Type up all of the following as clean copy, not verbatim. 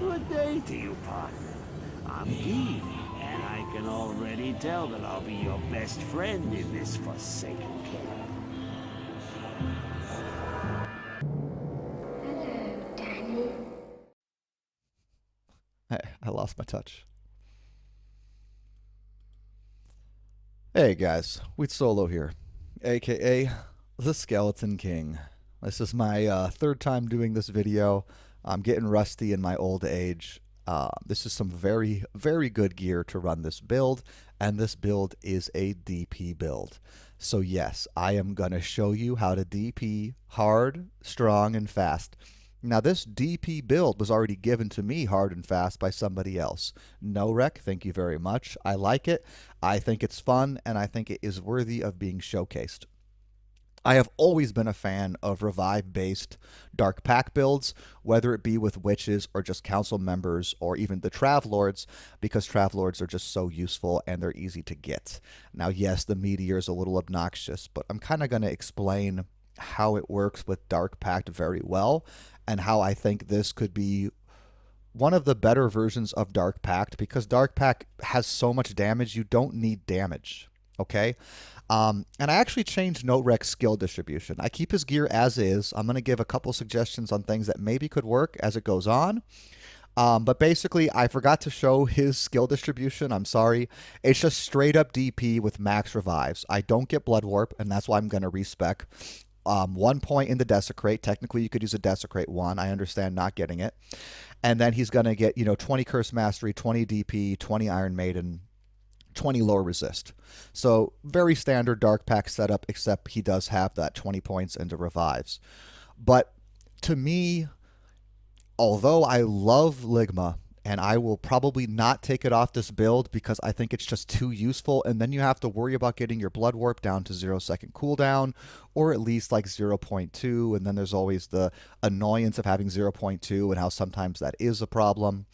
Good day to you, partner. I'm keen, and I can already tell that I'll be your best friend in this forsaken camp. Hello, Danny. I lost my touch. Hey guys, Wheat Solo here, aka the Skeleton King. This is my third time doing this video. I'm getting rusty in my old age. This is some very, very good gear to run this build, and this build is a DP build. So yes, I am going to show you how to DP hard, strong, and fast. Now this DP build was already given to me hard and fast by somebody else. Norec, thank you very much. I like it. I think it's fun, and I think it is worthy of being showcased. I have always been a fan of revive-based Dark Pact builds, whether it be with witches or just council members or even the Travelords, because Travelords are just so useful and they're easy to get. Now, yes, the meteor is a little obnoxious, but I'm kind of going to explain how it works with Dark Pact very well and how I think this could be one of the better versions of Dark Pact, because Dark Pact has so much damage, you don't need damage, okay? And I actually changed Norec's skill distribution. I keep his gear as is. I'm going to give a couple suggestions on things that maybe could work as it goes on. But basically, I forgot to show his skill distribution. I'm sorry. It's just straight up DP with max revives. I don't get Blood Warp, and that's why I'm going to respec. 1 point in the Desecrate. Technically, you could use a Desecrate 1. I understand not getting it. And then he's going to get, 20 Curse Mastery, 20 DP, 20 Iron Maiden, 20 lower resist. So very standard Dark Pact setup, except he does have that 20 points into revives. But to me, although I love Ligma, and I will probably not take it off this build because I think it's just too useful, and then you have to worry about getting your Blood Warp down to 0-second cooldown, or at least like 0.2, and then there's always the annoyance of having 0.2 and how sometimes that is a problem.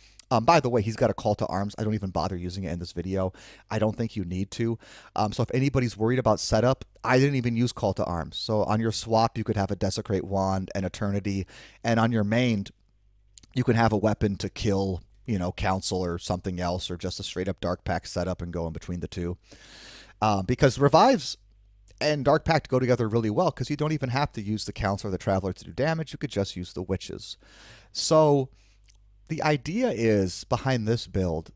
By the way, he's got a call to arms. I don't even bother using it in this video. I don't think you need to. So if anybody's worried about setup, I didn't even use call to arms. So on your swap, you could have a Desecrate Wand and Eternity. And on your main, you can have a weapon to kill, Council or something else, or just a straight up Dark Pact setup and go in between the two. Because Revives and Dark Pact go together really well, because you don't even have to use the Council or the Traveler to do damage. You could just use the Witches. So the idea is, behind this build,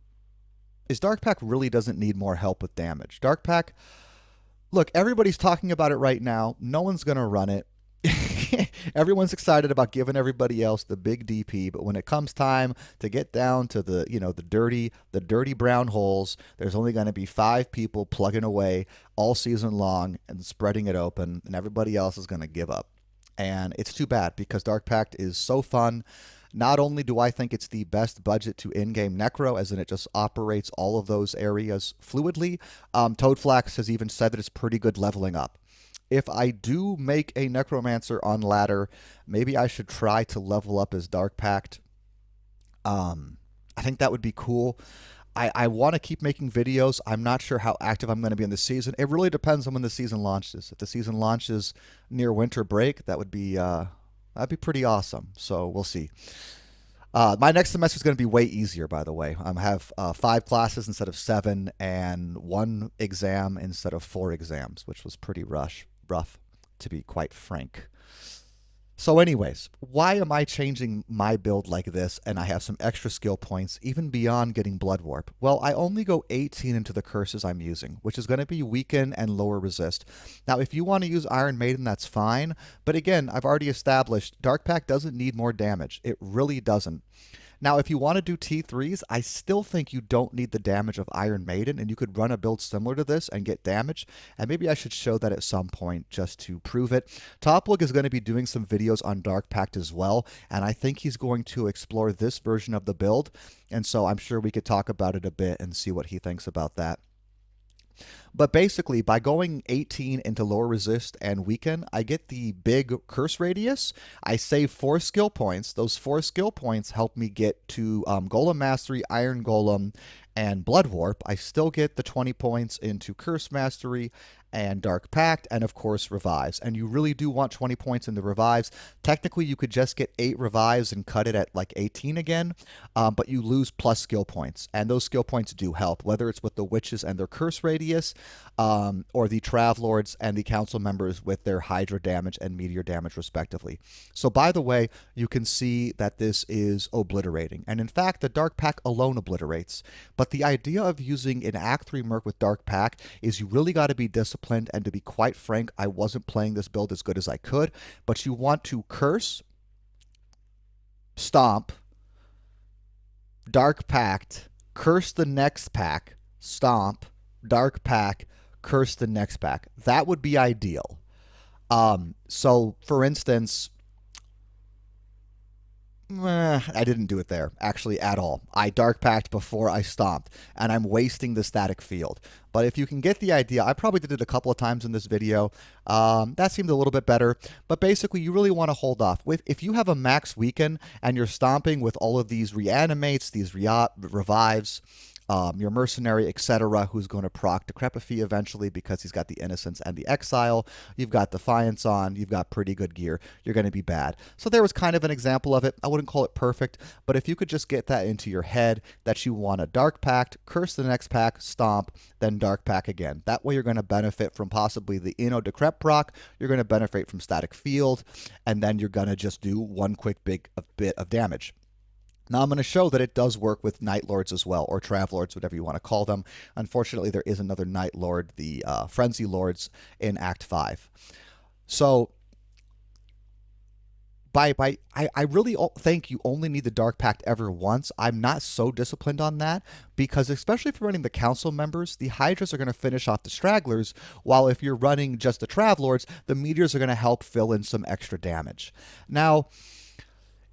is Dark Pact really doesn't need more help with damage. Dark Pact, look, everybody's talking about it right now. No one's going to run it. Everyone's excited about giving everybody else the big DP, but when it comes time to get down to the, the dirty brown holes, there's only going to be 5 people plugging away all season long and spreading it open, and everybody else is going to give up. And it's too bad, because Dark Pact is so fun. Not only do I think it's the best budget to in-game Necro, as in it just operates all of those areas fluidly, Toadflax has even said that it's pretty good leveling up. If I do make a Necromancer on ladder, maybe I should try to level up as Dark Pact. I think that would be cool. I want to keep making videos. I'm not sure how active I'm going to be in the season. It really depends on when the season launches. If the season launches near winter break, that would be that'd be pretty awesome. So we'll see. My next semester is going to be way easier, by the way. I have 5 classes instead of 7, and 1 exam instead of 4 exams, which was pretty rough, to be quite frank. So anyways, why am I changing my build like this, and I have some extra skill points even beyond getting Blood Warp? Well, I only go 18 into the curses I'm using, which is going to be Weaken and Lower Resist. Now, if you want to use Iron Maiden, that's fine, but again, I've already established Dark Pact doesn't need more damage. It really doesn't. Now, if you want to do T3s, I still think you don't need the damage of Iron Maiden, and you could run a build similar to this and get damage, and maybe I should show that at some point just to prove it. Toplug is going to be doing some videos on Dark Pact as well, and I think he's going to explore this version of the build, and so I'm sure we could talk about it a bit and see what he thinks about that. But basically, by going 18 into lower resist and weaken, I get the big curse radius. I save 4 skill points. Those 4 skill points help me get to Golem Mastery, Iron Golem, and Blood Warp. I still get the 20 points into Curse Mastery and Dark Pact, and of course revives. And you really do want 20 points in the revives. Technically, you could just get 8 revives and cut it at like 18 again, but you lose plus skill points, and those skill points do help, whether it's with the witches and their curse radius, or the Travelords and the council members with their Hydra damage and Meteor damage respectively. So by the way, you can see that this is obliterating, and in fact the Dark Pact alone obliterates. But the idea of using an Act 3 Merc with Dark Pact is you really got to be disciplined, and to be quite frank, I wasn't playing this build as good as I could, but you want to curse, stomp, Dark Pact, curse the next pack, stomp, Dark Pact, curse the next pack. That would be ideal. So for instance, I didn't do it there, actually, at all. I Dark Pact before I stomped, and I'm wasting the static field. But if you can get the idea, I probably did it a couple of times in this video. That seemed a little bit better. But basically, you really want to hold off. If you have a max weaken, and you're stomping with all of these reanimates, these revives, your mercenary, etc., who's going to proc Decrepify eventually because he's got the Innocence and the Exile. You've got Defiance on. You've got pretty good gear. You're going to be bad. So there was kind of an example of it. I wouldn't call it perfect, but if you could just get that into your head that you want a Dark Pact, curse the next pack, stomp, then Dark Pact again. That way you're going to benefit from possibly the Inno Decrep proc. You're going to benefit from static field, and then you're going to just do one quick bit of damage. Now I'm going to show that it does work with Night Lords as well, or Travelords, whatever you want to call them. Unfortunately, there is another Night Lord, the Frenzy Lords, in Act 5. So, I really think you only need the Dark Pact ever once. I'm not so disciplined on that, because especially if you're running the Council members, the Hydras are going to finish off the Stragglers, while if you're running just the Travelords, the Meteors are going to help fill in some extra damage. Now,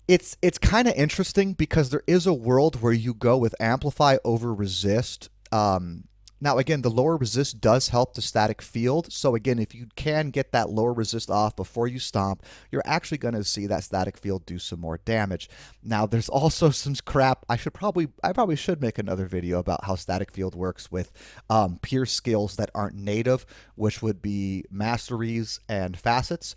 it's kind of interesting because there is a world where you go with Amplify over Resist. Now, again, the lower resist does help the static field. So, again, if you can get that lower resist off before you stomp, you're actually going to see that static field do some more damage. Now, there's also some crap. I probably should make another video about how static field works with pierce skills that aren't native, which would be masteries and facets.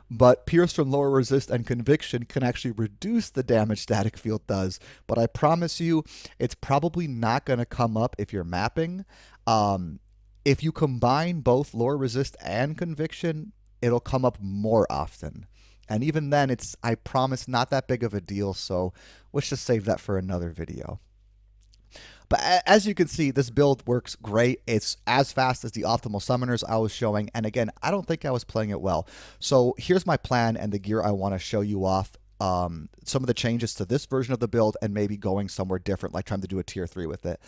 But Pierce from lower resist and conviction can actually reduce the damage static field does. But I promise you, it's probably not going to come up if you're mapping. If you combine both lower resist and conviction, it'll come up more often. And even then, it's, I promise, not that big of a deal. So let's just save that for another video. But as you can see, this build works great. It's as fast as the optimal summoners I was showing. And again, I don't think I was playing it well. So here's my plan and the gear I want to show you off. Some of the changes to this version of the build and maybe going somewhere different, like trying to do a tier 3 with it.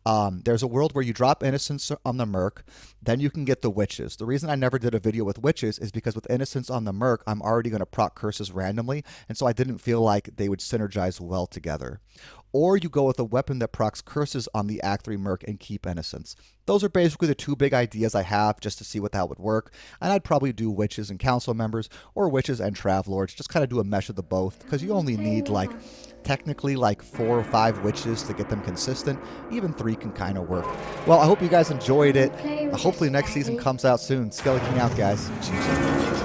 There's a world where you drop Innocence on the Merc, then you can get the Witches. The reason I never did a video with Witches is because with Innocence on the Merc, I'm already going to proc curses randomly, and so I didn't feel like they would synergize well together. Or you go with a weapon that procs curses on the Act 3 Merc and keep Innocence. Those are basically the two big ideas I have just to see what that would work. And I'd probably do Witches and Council members, or Witches and Travelords, just kind of do a mesh of the both, because you only need technically 4 or 5 Witches to get them consistent. Even 3 can kind of work. Well, I hope you guys enjoyed it. Hopefully next season comes out soon. Skellie King out, guys. GG.